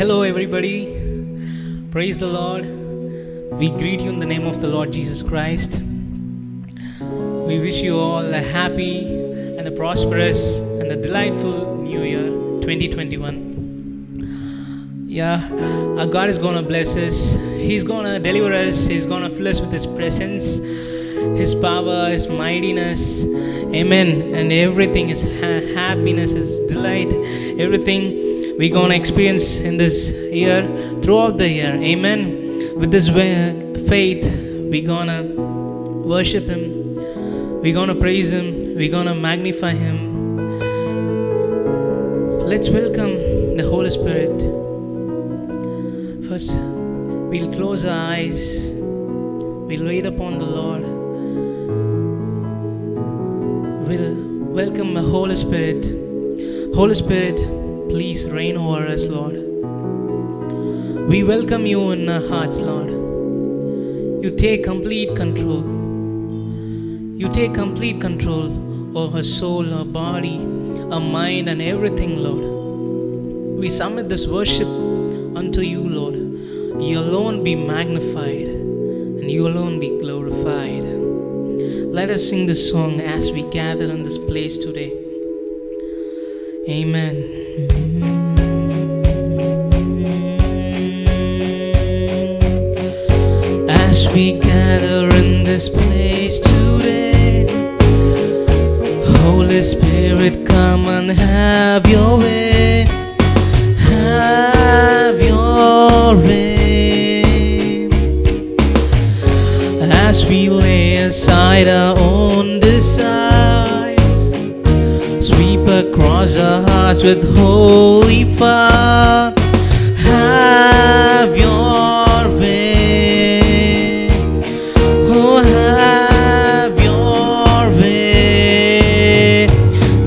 Hello, everybody. Praise the Lord. We greet you in the name of the Lord Jesus Christ. We wish you all a happy and a prosperous and a delightful new year 2021. Our God is going to bless us. He's going to deliver us. He's going to fill us with His presence, His power, His mightiness. Amen. And everything is happiness, is delight. Everything we're going to experience in this year, throughout the year. Amen. With this faith, we're going to worship Him. We're going to praise Him. We're going to magnify Him. Let's welcome the Holy Spirit. First, we'll close our eyes. We'll wait upon the Lord. We'll welcome the Holy Spirit. Holy Spirit, please reign over us, Lord. We welcome you in our hearts, Lord. You take complete control. You take complete control of our soul, our body, our mind, and everything, Lord. We submit this worship unto you, Lord. You alone be magnified, and you alone be glorified. Let us sing this song as we gather in this place today. Amen. As we gather in this place today, Holy Spirit, come and have your way. Have your way. As we lay aside our own desires, sweep across our hearts with holy fire. Have your way. Oh, have your way.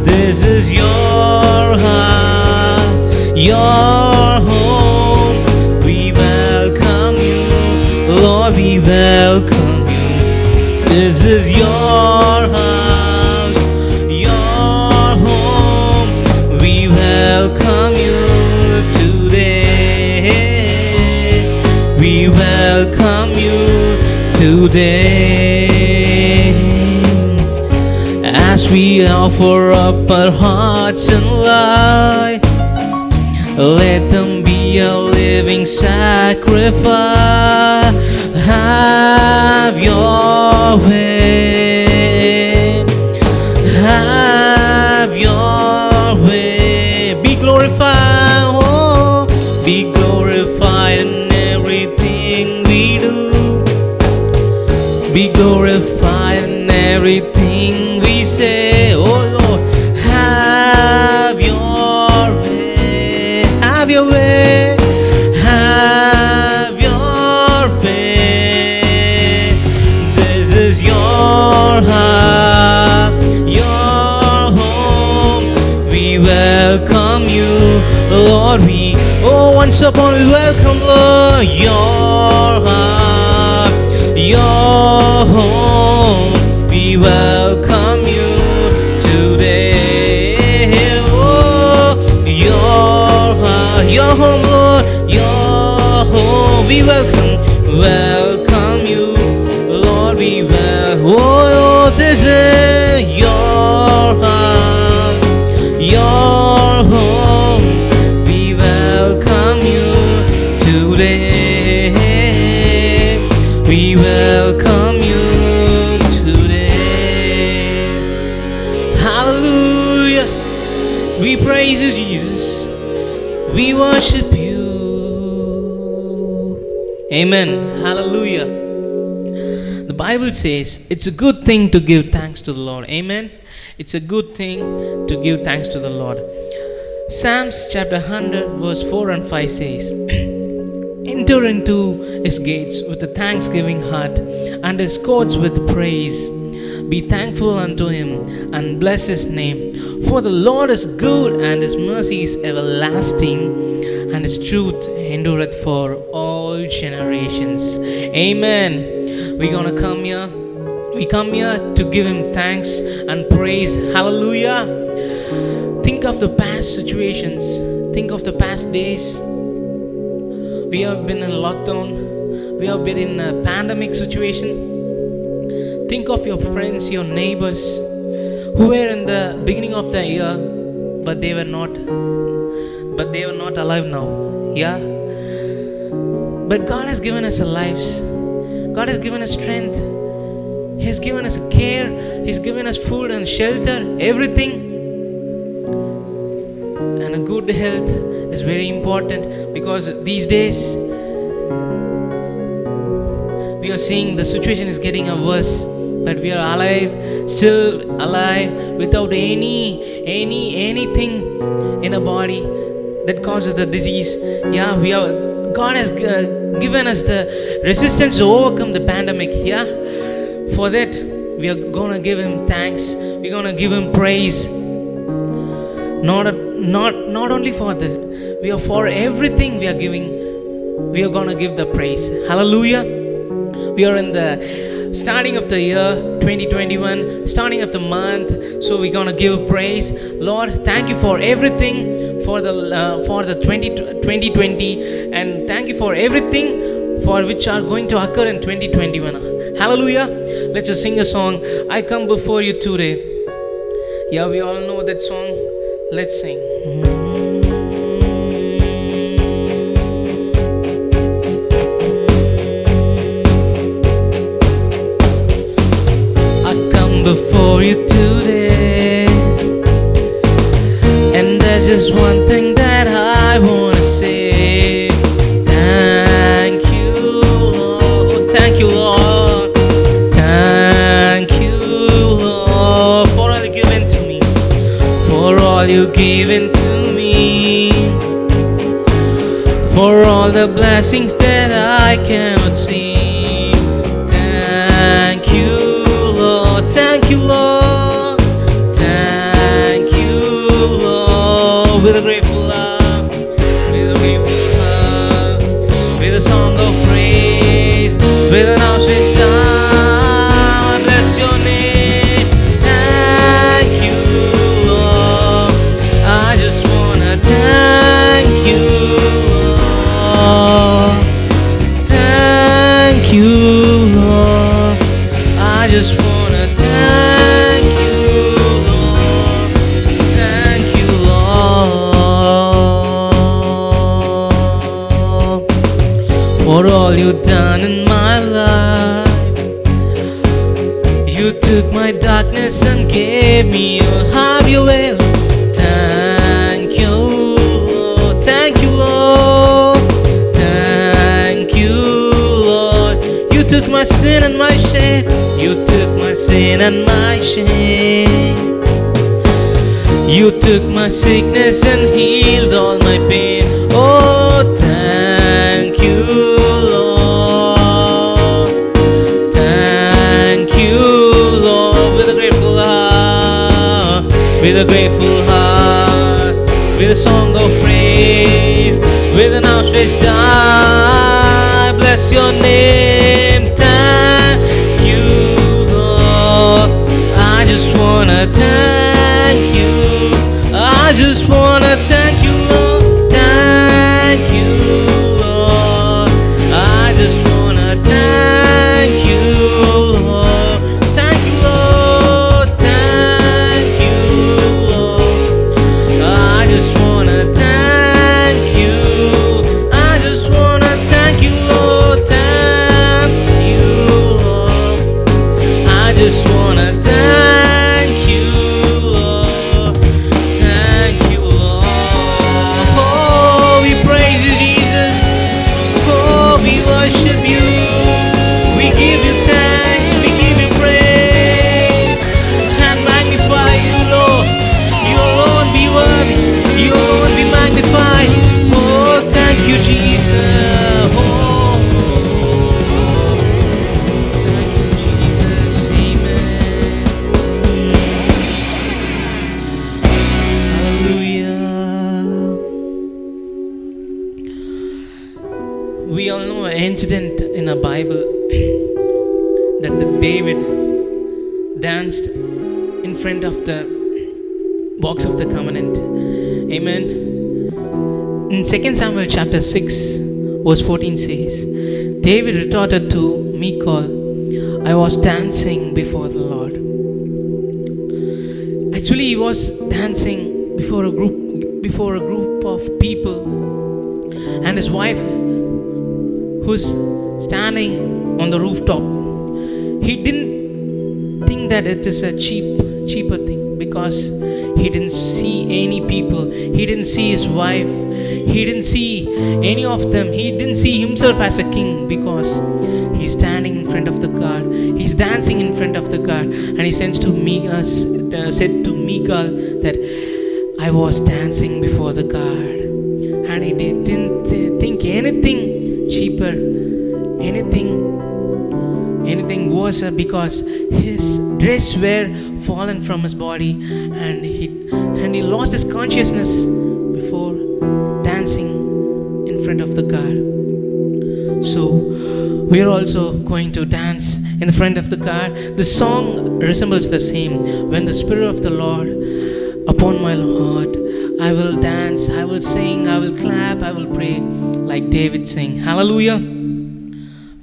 This is your heart, your home. We welcome you, Lord, we welcome you. This is your house, your home. We welcome you today. We welcome you today. As we offer up our hearts and life, let them be a living sacrifice. Have your way. Have your way. Be glorified. Oh, be glorified in everything we do. Be glorified in everything we say. Oh Lord, have your way. Have your way. Have your way. This is your heart, your home. We welcome you, Lord. Once upon we welcome, Lord, your heart, your home. We welcome you today. Oh, your heart, your home, Lord, your home. We welcome you, Lord. We welcome. Oh, this is your house, your home. We welcome you today. We welcome you today. Hallelujah. We praise you, Jesus. We worship you. Amen. Hallelujah. The Bible says it's a good thing to give thanks to the Lord. Amen. It's a good thing to give thanks to the Lord. Psalms chapter 100 verse 4 and 5 says, enter into his gates with a thanksgiving heart and his courts with praise. Be thankful unto him and bless his name. For the Lord is good and his mercy is everlasting and his truth endureth for all generations. Amen. We're gonna come here. We come here to give him thanks and praise. Hallelujah. Think of the past situations. Think of the past days. We have been in lockdown. We have been in a pandemic situation. Think of your friends, your neighbors who were in the beginning of the year, but they were not alive now. Yeah. But God has given us a lives. God has given us strength. He has given us care. He's given us food and shelter, everything. And a good health is very important, because these days we are seeing the situation is getting worse, but we are alive, still alive, without anything in our body that causes the disease. Yeah, God has given us the resistance to overcome the pandemic. Yeah, for that we are gonna give Him thanks. We're gonna give Him praise. Not only for this, we are for everything we are giving. We are gonna give the praise. Hallelujah. We are in the starting of the year 2021, starting of the month, so we're gonna give praise. Lord, thank you for everything, for the 2020, and thank you for everything for which are going to occur in 2021. Hallelujah. Let's just sing a song. I come before you today. Yeah, we all know that song. Let's sing. Before you today, and there's just one thing that I want to say. Thank you, Lord. Thank you, Lord. Thank you, Lord, for all you've given to me, for all you've given to me, for all the blessings that I cannot see. Thank you, thank you, Lord. Thank you, Lord. With a grateful heart, with a grateful heart, with a song of praise, with an outstretched arm, I bless your name. Thank you, Lord. I just wanna thank you, Lord. Thank you, Lord. I just wanna thank you, Lord. Thank you, Lord, for all you've done in my life. You took my darkness and gave me your have your way. Thank you, Lord. Thank you, Lord. Thank you, Lord. You took my sin and my shame. You took my sin and my shame. You took my sickness and healed all my pain. Oh, thank you, Lord. Thank you, Lord. With a grateful heart, with a grateful heart, with a song of praise, with an outstretched arm, bless your name. I just wanna thank you. I just wanna thank you, Lord. Thank you, Lord. I just wanna thank you, Lord. Thank you, Lord. Thank you, Lord. I just wanna thank you. I just wanna thank you, Lord. Thank you, Lord. I just wanna thank you, Lord. Thank you, Lord. Oh, we praise you, Jesus. Oh, we worship you. We give you thanks. We give you praise and magnify you, Lord. You alone be worthy. You alone be magnified. Oh, thank you, Jesus. Oh. Thank you, Jesus. Amen. Hallelujah. We all know an incident in the Bible that David danced in front of the box of the covenant. Amen. In 2 Samuel chapter 6, verse 14 says, David retorted to Michal, I was dancing before the Lord. Actually, he was dancing before a group of people, and his wife, who's standing on the rooftop. He didn't think that it is a cheaper thing, because he didn't see any people. He didn't see his wife. He didn't see any of them. He didn't see himself as a king, because he's standing in front of the God. He's dancing in front of the God, and he said to Michal that I was dancing before the God, and he didn't think anything cheaper, anything worse, because his dress were fallen from his body, and he lost his consciousness before dancing in front of the God. So we are also going to dance in the front of the God. The song resembles the same. When the Spirit of the Lord upon my heart, I will dance, I will sing, I will clap, I will pray, like David sang. Hallelujah.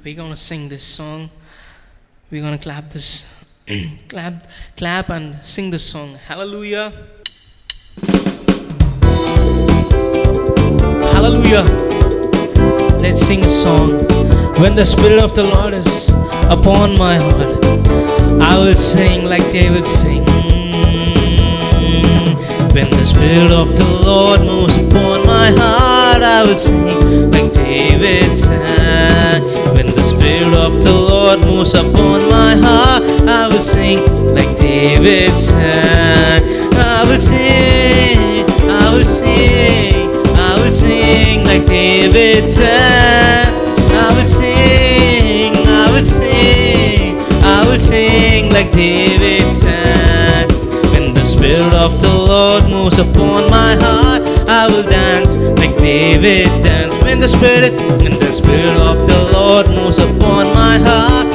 We're going to sing this song. We're going to clap this clap and sing this song. Hallelujah. Hallelujah. Let's sing a song. When the Spirit of the Lord is upon my heart, I will sing like David sang. When the Spirit of the Lord moves upon my heart, I will sing like David sang. When the Spirit of the Lord moves upon my heart, I will sing like David sang. I will sing, I will sing, I will sing like David sang. I will sing, I will sing, I will sing like David sang. When the Spirit of the Lord moves upon my heart, I will dance like David danced. When the Spirit of the Lord moves upon my heart,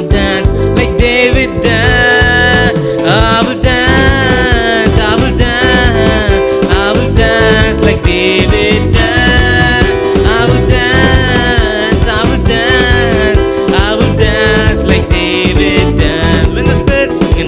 dance like David danced. I will dance, I will dance, I will dance like David danced. I will dance, I will dance, I will dance like David danced. When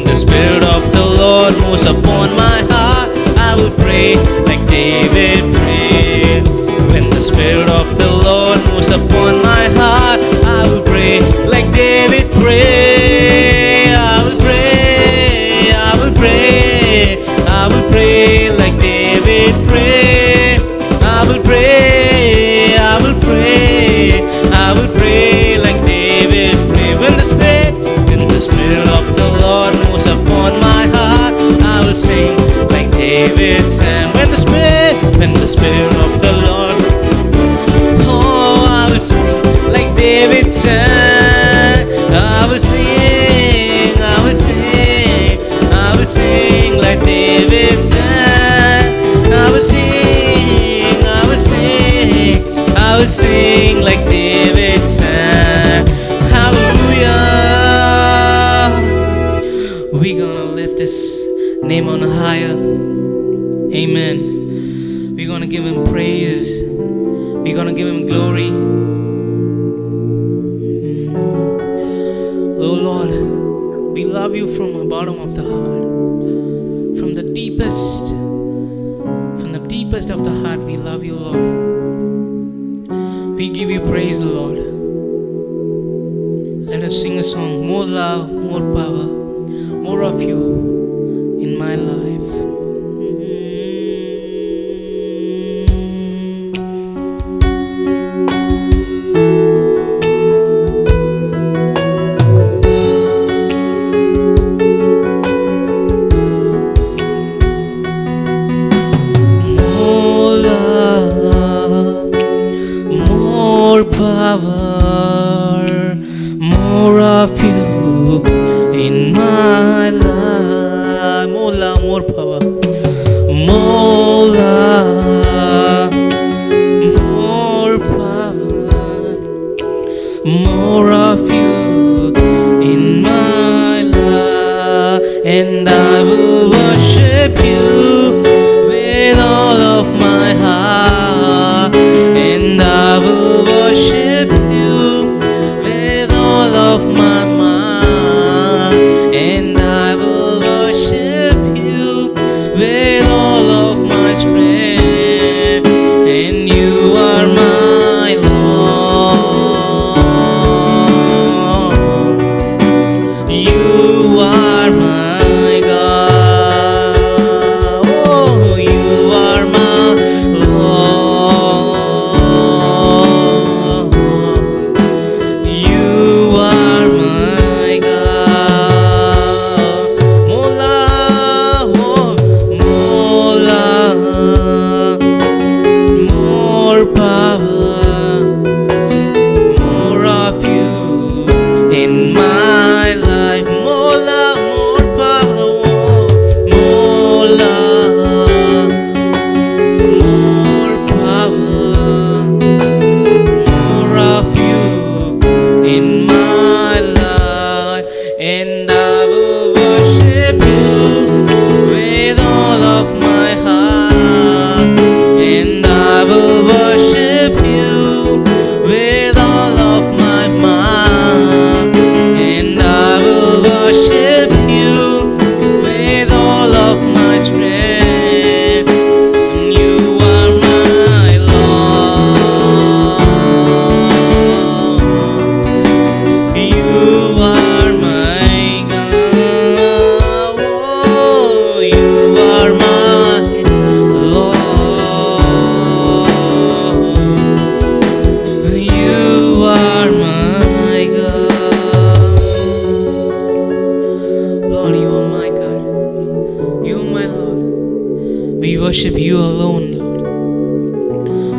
the Spirit of the Lord moves upon my heart, I will pray like David prayed. When the Spirit of the Lord moves upon my heart, I will pray like David prayed. I will pray, I will pray, I will pray like David prayed. I will pray, I will pray, I will pray like David prayed. When the Spirit of the Lord moves upon my heart, I will sing like David sang. When the Spirit of the Lord, oh, I will sing like David sang. I will sing, I will sing, I will sing like David sang. I will sing, I will sing, I will sing like David sang. Hallelujah. We're gonna lift his name on higher. Amen. We're gonna give him praise. We're gonna give him glory. Oh Lord, we love you from the bottom of the heart. From the deepest of the heart, we love you, Lord. We give you praise, Lord. Let us sing a song. More love, more power, more of you in my life. Power, more of you in my life. More love, more power, more love, more power, more of you in my life. And I will worship you with all of my heart. And I will worship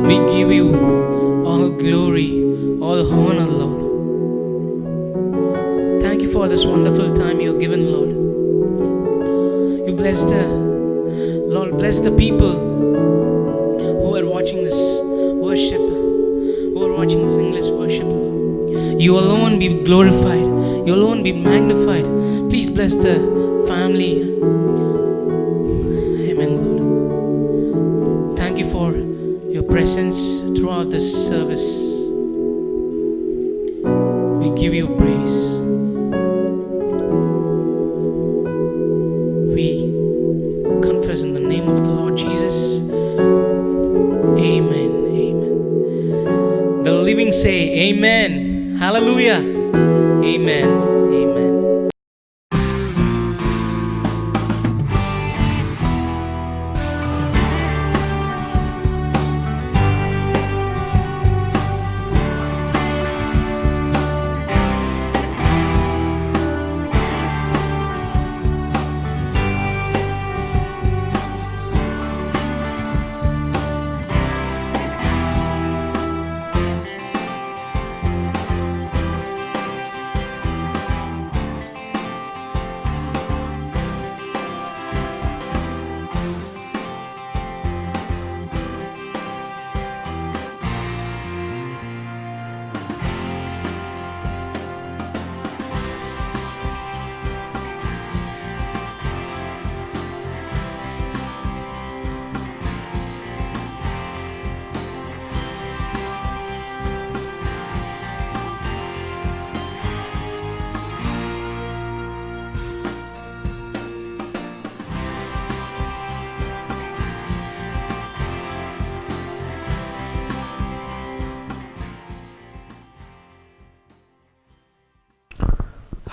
We give you all glory, all honor, Lord. Thank you for this wonderful time you have given, Lord. You bless the people who are watching this worship, who are watching this English worship, Lord. You alone be glorified. You alone be magnified. Please bless the family. Amen, Lord. Thank you for your presence throughout this service. We give you praise. We confess in the name of the Lord Jesus. Amen. Amen. The living say amen. Hallelujah. Amen. Amen.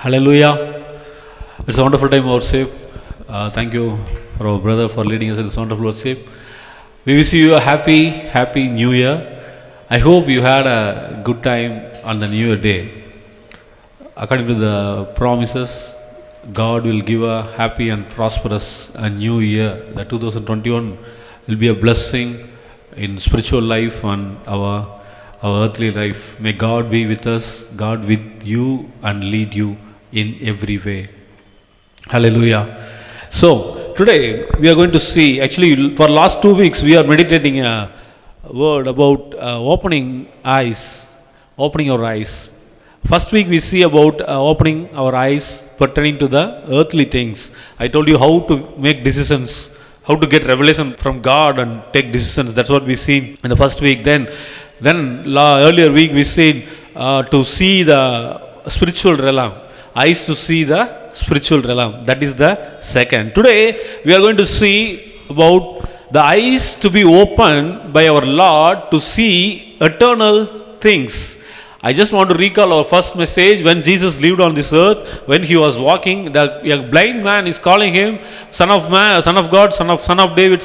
Hallelujah. It's a wonderful time of worship. Thank you for our brother for leading us in this wonderful worship. We wish you a happy New Year. I hope you had a good time on the New Year day. According to the promises, God will give a happy and prosperous New Year. The 2021 will be a blessing in spiritual life and our earthly life. May God be with us, God with you and lead you in every way. Hallelujah. So today we are going to see, actually for last 2 weeks we are meditating a word about opening our eyes. First week we see about opening our eyes pertaining to the earthly things. I told you how to make decisions, how to get revelation from God and take decisions. That's what we see in the first week. Then earlier week we said to see the spiritual realm, eyes to see the spiritual realm. That is the second. Today we are going to see about the eyes to be opened by our Lord to see eternal things. I just want to recall our first message when Jesus lived on this earth. When he was walking, a blind man is calling him Son of Man, Son of God, Son of David,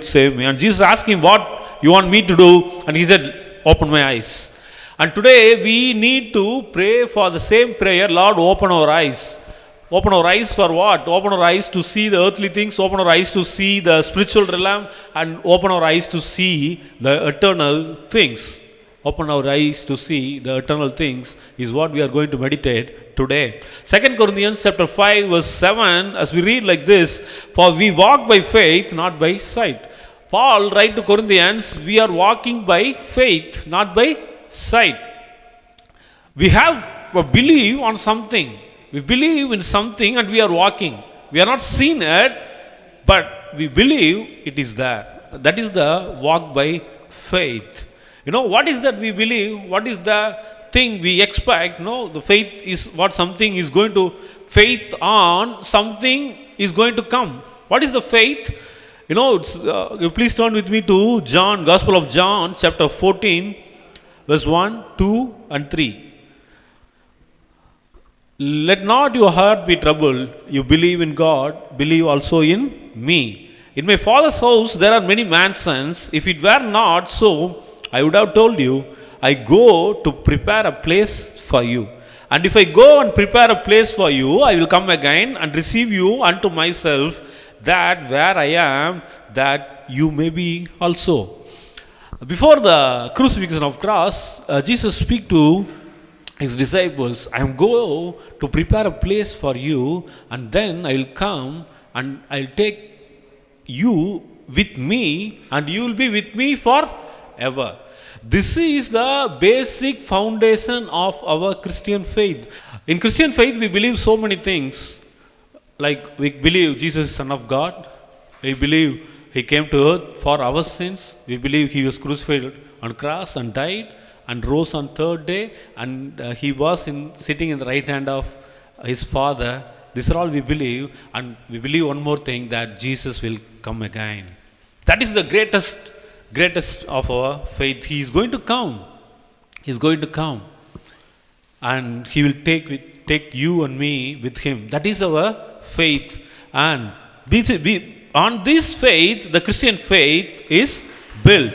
save me. And Jesus asked him, what you want me to do? And he said, open my eyes. And today we need to pray for the same prayer. Lord, open our eyes. Open our eyes for what? Open our eyes to see the earthly things, open our eyes to see the spiritual realm, and open our eyes to see the eternal things. Open our eyes to see the eternal things is what we are going to meditate today. 2 Corinthians chapter 5 verse 7, as we read like this, for we walk by faith, not by sight. Paul writes to Corinthians, we are walking by faith, not by sight. We have a belief on something. We believe in something and we are walking. We are not seen it, but we believe it is there. That is the walk by faith. You know, what is that we believe? What is the thing we expect? No, the faith is what something is going to, faith on something is going to come. What is the faith? You know, please turn with me to John, Gospel of John, chapter 14, verse 1, 2, and 3. Let not your heart be troubled. You believe in God, believe also in me. In my Father's house there are many mansions. If it were not so, I would have told you, I go to prepare a place for you. And if I go and prepare a place for you, I will come again and receive you unto myself, that where I am, that you may be also. Before the crucifixion of cross, Jesus speak to his disciples, I am go to prepare a place for you, and then I will come and I'll take you with me, and you will be with me forever. This is the basic foundation of our Christian faith. In Christian faith, we believe so many things. Like we believe Jesus is Son of God. We believe He came to earth for our sins. We believe He was crucified on cross and died and rose on third day, and He was sitting in the right hand of His Father. These are all we believe, and we believe one more thing, that Jesus will come again. That is the greatest of our faith. He is going to come. He is going to come, and He will take you and me with Him. That is our faith, and on this faith, the Christian faith is built.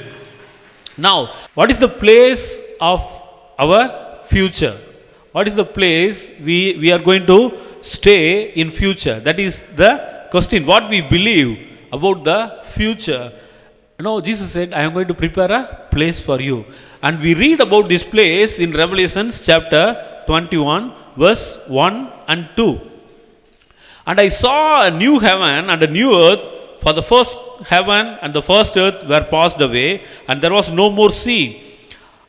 Now, what is the place of our future? What is the place we are going to stay in future? That is the question. What we believe about the future. Jesus said, I am going to prepare a place for you. And we read about this place in Revelation chapter 21, verse 1 and 2. And I saw a new heaven and a new earth, for the first heaven and the first earth were passed away, and there was no more sea.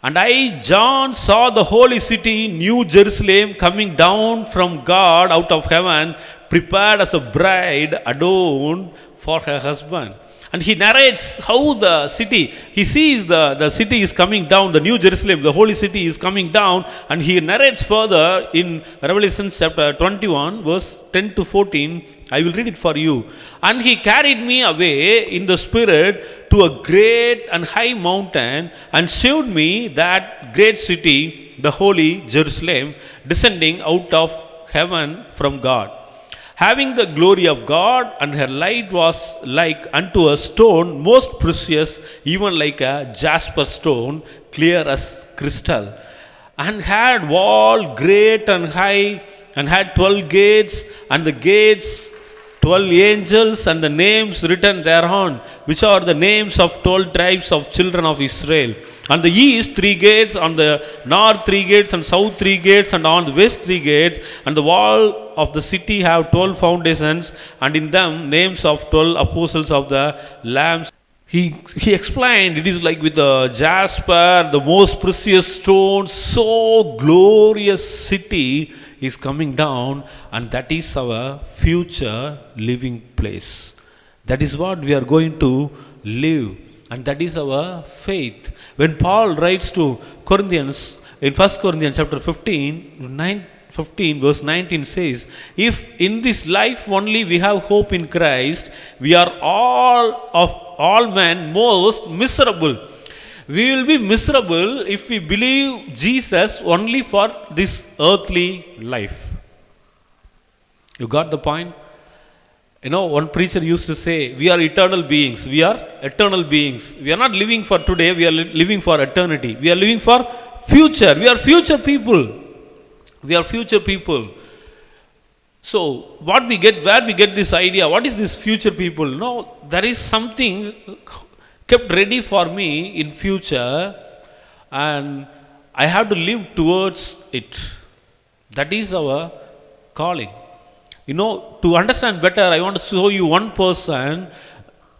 And I, John, saw the holy city, New Jerusalem, coming down from God out of heaven, prepared as a bride adorned for her husband. And he narrates how the city, he sees the city is coming down, the New Jerusalem, the holy city is coming down, and he narrates further in Revelation chapter 21, verse 10 to 14. I will read it for you. And he carried me away in the spirit to a great and high mountain, and showed me that great city, the holy Jerusalem, descending out of heaven from God, having the glory of God, and her light was like unto a stone most precious, even like a jasper stone, clear as crystal, and had wall great and high, and had 12 gates, and the gates 12 angels, and the names written thereon, which are the names of 12 tribes of children of Israel. On the east 3 gates, on the north 3 gates, and south 3 gates, and on the west 3 gates. And the wall of the city have 12 foundations, and in them names of 12 apostles of the Lamb. He explained, it is like with the jasper, the most precious stone, so glorious city is coming down, and that is our future living place. That is what we are going to live, and that is our faith. When Paul writes to Corinthians in 1 Corinthians chapter 15 verse 19 says, if in this life only we have hope in Christ, we are all men most miserable. We will be miserable if we believe Jesus only for this earthly life. You got the point? One preacher used to say, we are eternal beings. We are eternal beings. We are not living for today, we are living for eternity. We are living for future. We are future people. We are future people. So, where we get this idea? What is this future people? No, there is something kept ready for me in future, and I have to live towards it. That is our calling. To understand better, I want to show you one person,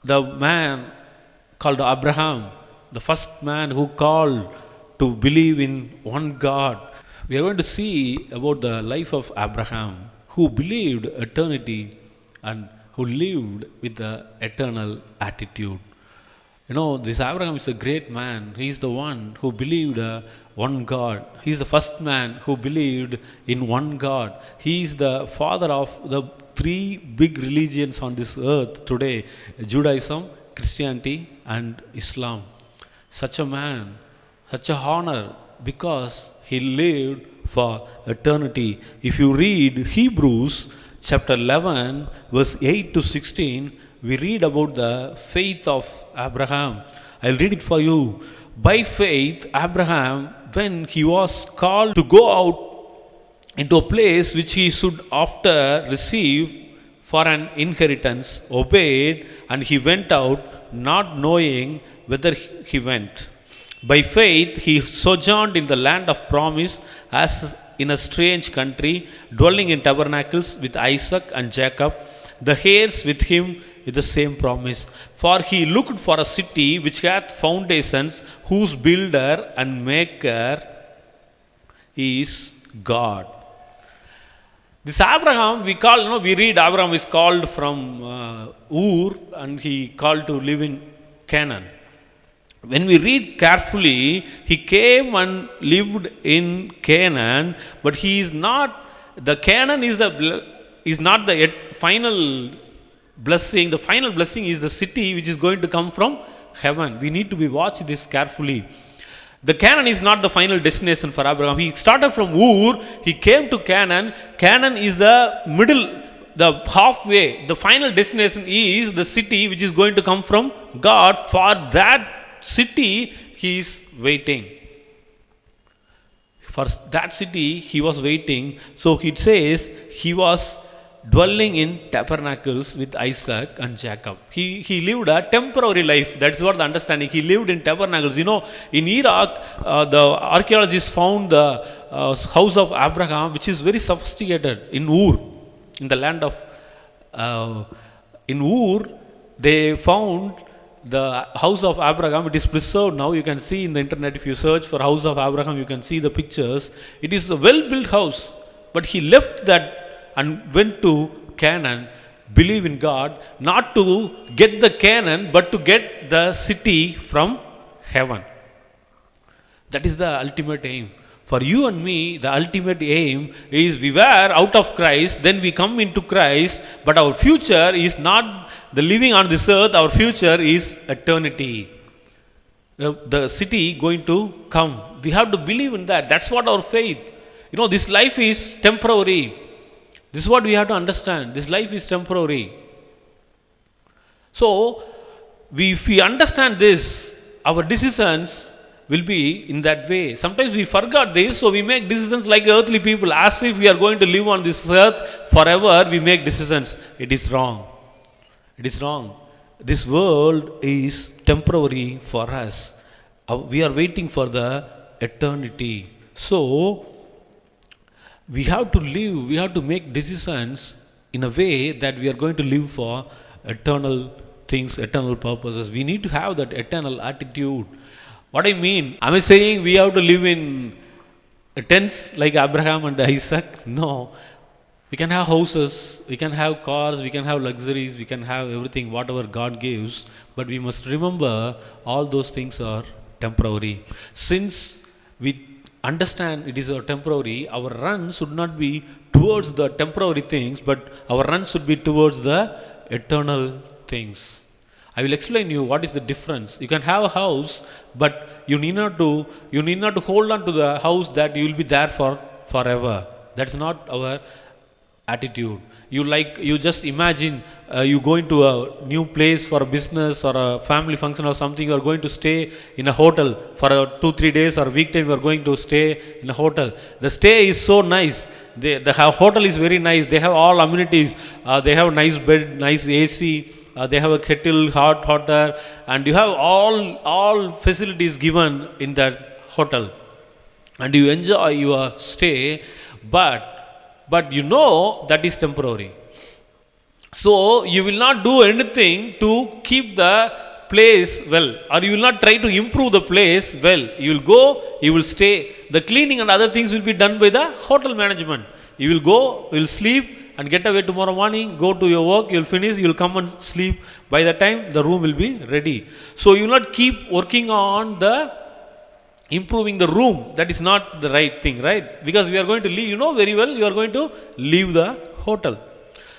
the man called Abraham, the first man who called to believe in one God. We are going to see about the life of Abraham, who believed eternity and who lived with the eternal attitude. This Abraham is a great man. He is the one who believed one God. He is the first man who believed in one God. He is the father of the 3 big religions on this earth today: Judaism, Christianity, and Islam. Such a man, such a honor, because he lived for eternity. If you read Hebrews chapter 11, verse 8 to 16, we read about the faith of Abraham. I'll read it for you. By faith, Abraham, when he was called to go out into a place which he should after receive for an inheritance, obeyed, and he went out, not knowing whither he went. By faith, he sojourned in the land of promise as in a strange country, dwelling in tabernacles with Isaac and Jacob, the heirs with him with the same promise. For he looked for a city which hath foundations, whose builder and maker is God. This Abraham, we read Abraham is called from Ur and he called to live in Canaan. When we read carefully, he came and lived in Canaan, but he is not, the Canaan is not the final blessing. The final blessing is the city which is going to come from heaven. We need to watch this carefully. The Canaan is not the final destination for Abraham. He started from Ur, he came to Canaan. Canaan is the middle, the halfway. The final destination is the city which is going to come from God. For that city he is waiting. For that city he was waiting. So it says he was dwelling in tabernacles with Isaac and Jacob. He lived a temporary life. That's what the understanding. He lived in tabernacles. In Iraq, the archaeologists found the house of Abraham, which is very sophisticated, in Ur, in the land of in Ur. They found the house of Abraham. It is preserved now. You can see in the internet, if you search for house of Abraham, you can see the pictures. It is a well-built house, but he left that and went to Canaan, believe in God, not to get the Canaan, but to get the city from heaven. That is the ultimate aim. For you and me, the ultimate aim is we were out of Christ, then we come into Christ, but our future is not the living on this earth, our future is eternity. The city going to come. We have to believe in that. That's what our faith. This life is temporary. This is what we have to understand. This life is temporary. So, if we understand this, our decisions will be in that way. Sometimes we forgot this, so we make decisions like earthly people, as if we are going to live on this earth forever. We make decisions. It is wrong. It is wrong. This world is temporary for us. We are waiting for the eternity. So, we have to live, we have to make decisions in a way that we are going to live for eternal things, eternal purposes. We need to have that eternal attitude. What I mean, am I saying we have to live in tents like Abraham and Isaac? No. We can have houses, we can have cars, we can have luxuries, we can have everything, whatever God gives. But we must remember all those things are temporary. Since we understand it is a temporary, our run should not be towards the temporary things, but our run should be towards the eternal things. I will explain you what is the difference. You can have a house, but you need not to hold on to the house that you will be there for forever. That's not our attitude. You just imagine you going to a new place for a business or a family function or something. You are going to stay in a hotel for 2-3 days, or a weekday you are going to stay in a hotel. The stay is so nice. The hotel is very nice. They have all amenities. They have nice bed, nice AC. They have a kettle, hot water, and you have all facilities given in that hotel, and you enjoy your stay. But you know that is temporary. So you will not do anything to keep the place well, or you will not try to improve the place well. You will go, you will stay. The cleaning and other things will be done by the hotel management. You will go, you will sleep and get away tomorrow morning, go to your work, you will finish, you will come and sleep. By the time the room will be ready. So you will not keep working on improving the room. That is not the right thing, right? Because we are going to leave, you know very well, you are going to leave the hotel.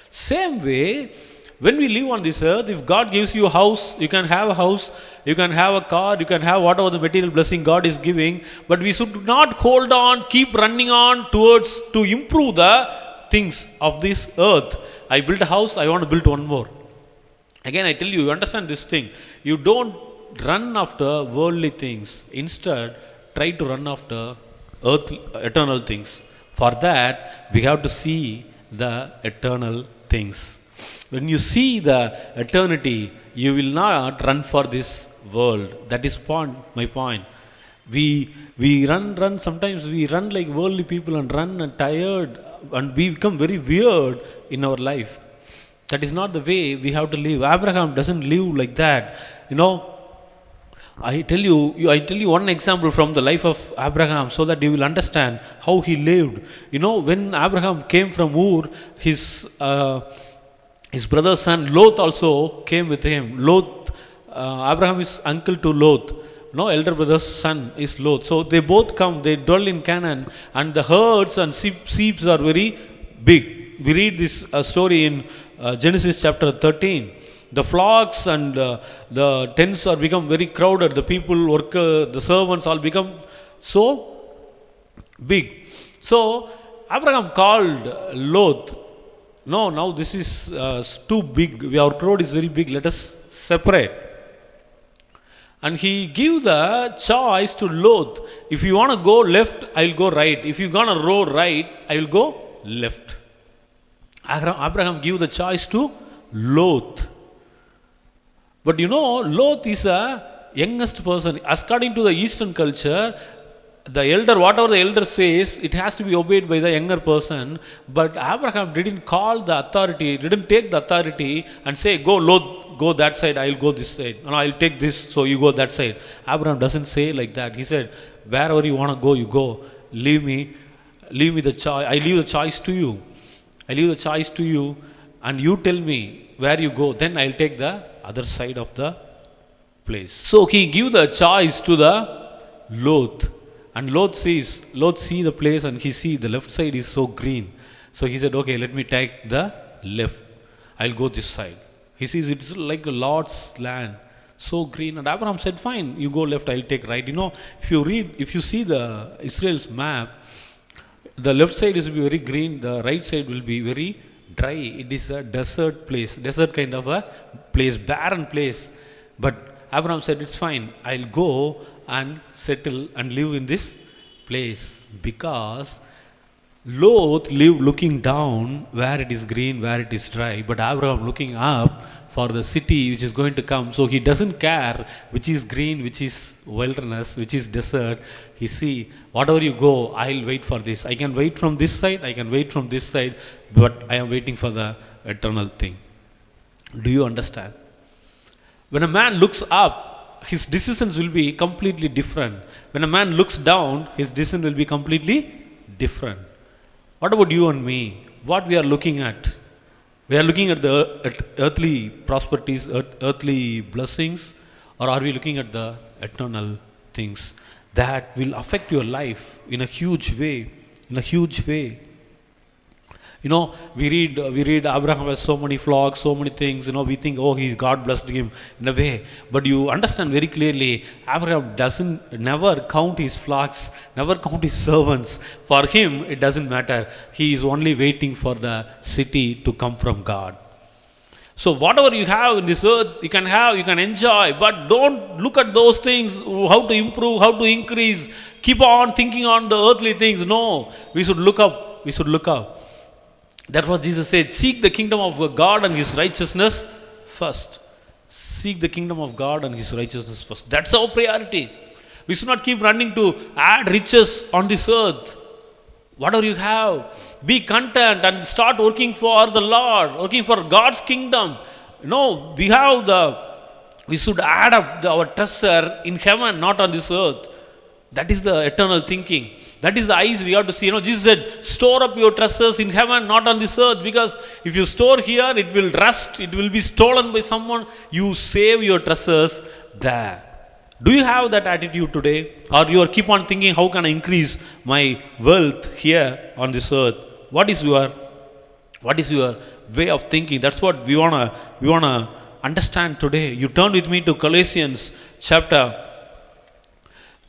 Same way, when we live on this earth, if God gives you a house, you can have a house, you can have a car, you can have whatever the material blessing God is giving, but we should not hold on, keep running on towards to improve the things of this earth. I built a house, I want to build one more. Again, I tell you, you understand this thing. You don't run after worldly things. Instead, try to run after eternal things. For that, we have to see the eternal things. When you see the eternity, you will not run for this world. That is my point. We run. Sometimes we run like worldly people and run and tired, and we become very weird in our life. That is not the way we have to live. Abraham doesn't live like that. You know, I tell you one example from the life of Abraham so that you will understand how he lived. You know, when Abraham came from Ur, his brother's son Lot also came with him. Lot, Abraham is uncle to Lot. No, elder brother's son is Lot. So they both come, they dwell in Canaan, and the herds and sheep are very big. We read this story in Genesis chapter 13. The flocks and the tents are become very crowded. The people, worker, the servants all become so big. So Abraham called Lot. No, now this is too big. Our crowd is very big. Let us separate. And he gave the choice to Lot. If you want to go left, I will go right. If you want to row right, I will go left. Abraham gave the choice to Lot. But you know, Lot is a youngest person. According to the Eastern culture, the elder, whatever the elder says, it has to be obeyed by the younger person. But Abraham didn't call the authority, didn't take the authority and say, go Lot, go that side, I'll go this side. No, I'll take this, so you go that side. Abraham doesn't say like that. He said, wherever you want to go, you go. Leave me the choice. I leave the choice to you. I leave the choice to you, and you tell me where you go. Then I'll take the other side of the place. So he give the choice to the Lot. And Lot see the place, and he see the left side is so green. So he said, okay, let me take the left. I'll go this side. He sees it's like the Lord's land, so green. And Abraham said, fine, you go left, I'll take right. You know, if you see the Israel's map, the left side is very green, the right side will be very dry. It is a desert place, desert kind of a place, barren place. But Abraham said, it's fine, I'll go and settle and live in this place, because Lot lived looking down where it is green, where it is dry, but Abraham looking up for the city which is going to come. So he doesn't care which is green, which is wilderness, which is desert. He see, whatever you go, I'll wait for this. I can wait from this side, I can wait from this side, but I am waiting for the eternal thing. Do you understand? When a man looks up, his decisions will be completely different. When a man looks down, his decision will be completely different. What about you and me? What we are looking at? We are looking at the earthly prosperities, earthly blessings, or are we looking at the eternal things that will affect your life in a huge way? In a huge way. You know, we read Abraham has so many flocks, so many things. You know, we think, oh, God blessed him in a way. But you understand very clearly, Abraham never count his flocks, never count his servants. For him, it doesn't matter. He is only waiting for the city to come from God. So whatever you have in this earth, you can have, you can enjoy, but don't look at those things, how to improve, how to increase. Keep on thinking on the earthly things. No, we should look up. We should look up. That's what Jesus said. Seek the kingdom of God and His righteousness first. Seek the kingdom of God and His righteousness first. That's our priority. We should not keep running to add riches on this earth. Whatever you have, be content and start working for the Lord, working for God's kingdom. No, we should add up our treasure in heaven, not on this earth. That is the eternal thinking. That is the eyes we have to see. You know, Jesus said, store up your treasures in heaven, not on this earth. Because if you store here, it will rust. It will be stolen by someone. You save your treasures there. Do you have that attitude today? Or you are keep on thinking, how can I increase my wealth here on this earth? What is your way of thinking? That's what we wanna understand today. You turn with me to Colossians chapter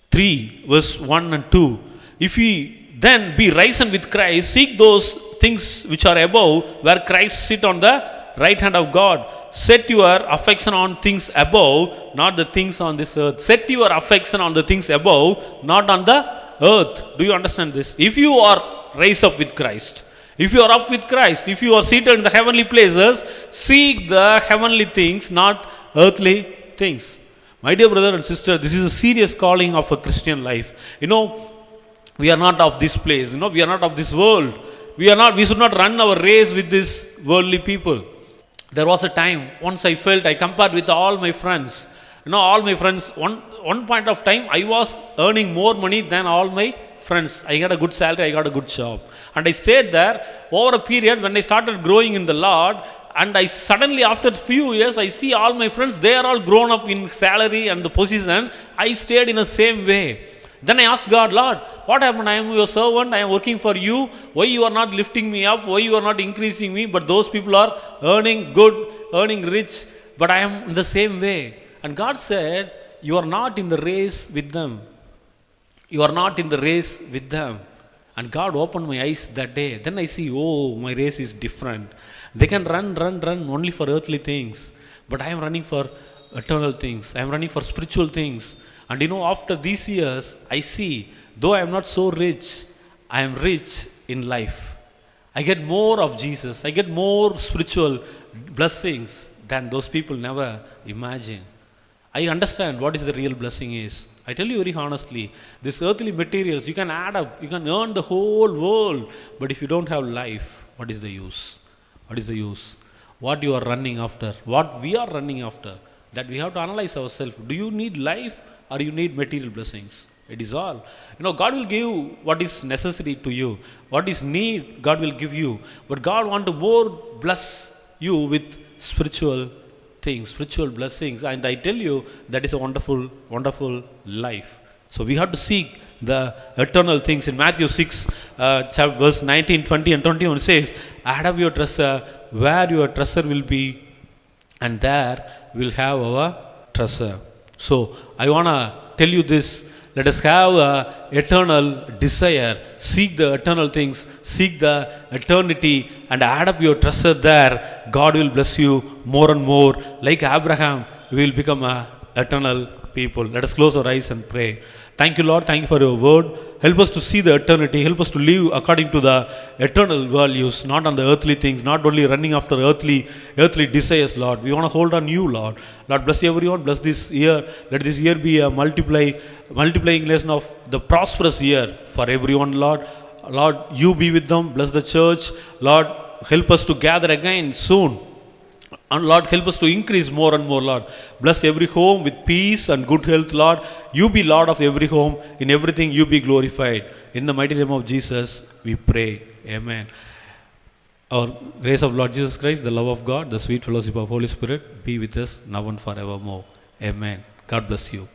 3, verse 1 and 2. If we then be risen with Christ, seek those things which are above, where Christ sit on the right hand of God. Set your affection on things above, not the things on this earth. Set your affection on the things above, not on the earth. Do you understand this? If you are raised up with Christ, If you are up with Christ, if you are seated in the heavenly places, seek the heavenly things, not earthly things. My dear brother and sister, this is a serious calling of a Christian life. We are not of this place. We are not of this world. We should not run our race with these worldly people. There was a time, once I felt, I compared with all my friends. All my friends, one point of time, I was earning more money than all my friends. I got a good salary, I got a good job. And I stayed there over a period when I started growing in the Lord. And I suddenly, after a few years, I see all my friends, they are all grown up in salary and the position. I stayed in the same way. Then I asked God, Lord, what happened? I am your servant, I am working for you. Why you are not lifting me up? Why you are not increasing me? But those people are earning good, earning rich, but I am in the same way. And God said, you are not in the race with them. You are not in the race with them. And God opened my eyes that day. Then I see, oh, my race is different. They can run only for earthly things. But I am running for eternal things. I am running for spiritual things. And after these years, I see, though I am not so rich, I am rich in life. I get more of Jesus. I get more spiritual blessings than those people never imagine. I understand what is the real blessing is. I tell you very honestly, these earthly materials, you can add up, you can earn the whole world. But if you don't have life, what is the use? What is the use? What you are running after, what we are running after, that we have to analyze ourselves. Do you need life or you need material blessings? It is all. God will give what is necessary to you. What is need, God will give you. But God wants to more bless you with spiritual things, spiritual blessings. And I tell you, that is a wonderful, wonderful life. So we have to seek the eternal things. In Matthew 6, verse 19, 20 and 21 says, add up your treasure where your treasure will be, and there we'll have our treasure. So I want to tell you this. Let us have an eternal desire. Seek the eternal things. Seek the eternity and add up your treasure there. God will bless you more and more. Like Abraham, we will become an eternal people. Let us close our eyes and pray. Thank you, Lord. Thank you for your word. Help us to see the eternity. Help us to live according to the eternal values, not on the earthly things, not only running after earthly desires, Lord. We want to hold on you, Lord. Lord, bless everyone. Bless this year. Let this year be a multiplying lesson of the prosperous year for everyone, Lord. Lord, you be with them. Bless the church. Lord, help us to gather again soon. And Lord, help us to increase more and more, Lord. Bless every home with peace and good health, Lord. You be Lord of every home. In everything, you be glorified. In the mighty name of Jesus, we pray. Amen. Our grace of Lord Jesus Christ, the love of God, the sweet fellowship of Holy Spirit be with us now and forevermore. Amen. God bless you.